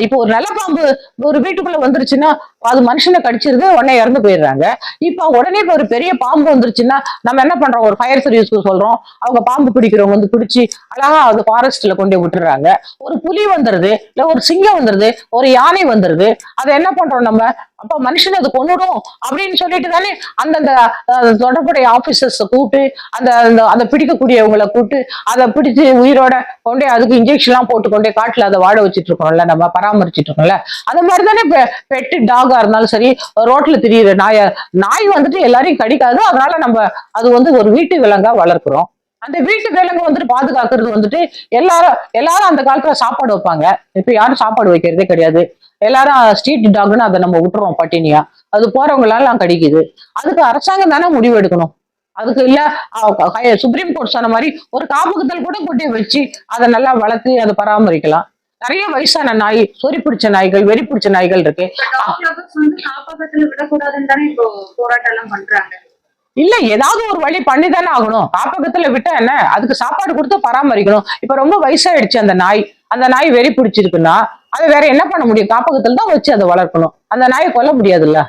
இப்போ ஒரு நல்ல பாம்பு ஒரு வீட்டுக்குள்ள வந்துருச்சுன்னா அது மனுஷனை கடிச்சிருது, உடனே இறந்து போயிடுறாங்க. இப்ப உடனே இப்ப ஒரு பெரிய பாம்பு வந்துருச்சுன்னா நம்ம என்ன பண்றோம், ஒரு ஃபயர் சர்வீஸ்க்கு சொல்றோம், அவங்க பாம்பு பிடிக்கிறவங்க வந்து பிடிச்சி அழகா அது ஃபாரஸ்ட்ல கொண்டு விட்டுறாங்க. ஒரு புலி வந்துருது, இல்ல ஒரு சிங்கம் வந்துருது, ஒரு யானை வந்துருது, அதை என்ன பண்றோம் நம்ம, அப்ப மனுஷன் அது கொன்னுடும் அப்படின்னு சொல்லிட்டு தானே அந்தந்த தொடர்புடைய ஆபீசர்ஸ் கூப்பிட்டு அந்த அதை பிடிக்கக்கூடியவங்களை கூப்பிட்டு அதை பிடிச்சு உயிரோட கொண்டே அதுக்கு இன்ஜெக்ஷன் எல்லாம் போட்டு கொண்டே காட்டுல அதை வாட வச்சுட்டு இருக்கோம்ல, நம்ம பராமரிச்சுட்டு இருக்கோம்ல. அந்த மாதிரி தானே பெட்டு டாகா இருந்தாலும் சரி, ரோட்ல திரியிற நாய் வந்துட்டு எல்லாரையும் கடிக்காது, அதனால நம்ம அது வந்து ஒரு வீட்டு விலங்கா வளர்க்கிறோம். அந்த வீட்டு விலங்கு வந்துட்டு பாதுகாக்கிறது வந்துட்டு எல்லாரும் அந்த காலத்துல சாப்பாடு வைப்பாங்க. இப்ப யாரும் சாப்பாடு வைக்கிறதே கிடையாது. எல்லாரும் ஸ்ட்ரீட் டாக்னு அதை நம்ம விட்டுறோம் பட்டினியா. அது போறவங்களால கடிக்குது. அதுக்கு அரசாங்கம் தானே முடிவு எடுக்கணும். அதுக்கு இல்ல சுப்ரீம் கோர்ட் சொன்ன மாதிரி ஒரு காப்பகத்தில் கூட கொண்டு வச்சு அதை நல்லா வளர்த்து அதை பராமரிக்கலாம். நிறைய வயசான நாய், சொறி பிடிச்ச நாய்கள், வெறி பிடிச்ச நாய்கள் இருக்கு. காப்பகத்துல விடக்கூடாதுன்னு தானே இப்போ போராட்டம் எல்லாம் பண்றாங்க. இல்ல, ஏதாவது ஒரு வழி பண்ணிதானே ஆகணும். காப்பகத்துல விட்டா என்ன, அதுக்கு சாப்பாடு கொடுத்து பராமரிக்கணும். இப்ப ரொம்ப வயசாயிடுச்சு அந்த நாய் வெறி பிடிச்சிருக்குன்னா அதை வேற என்ன பண்ண முடியும், காப்பகத்துல தான் வச்சு அதை வளர்க்கணும். அந்த நாயை கொல்ல முடியாதுல்ல.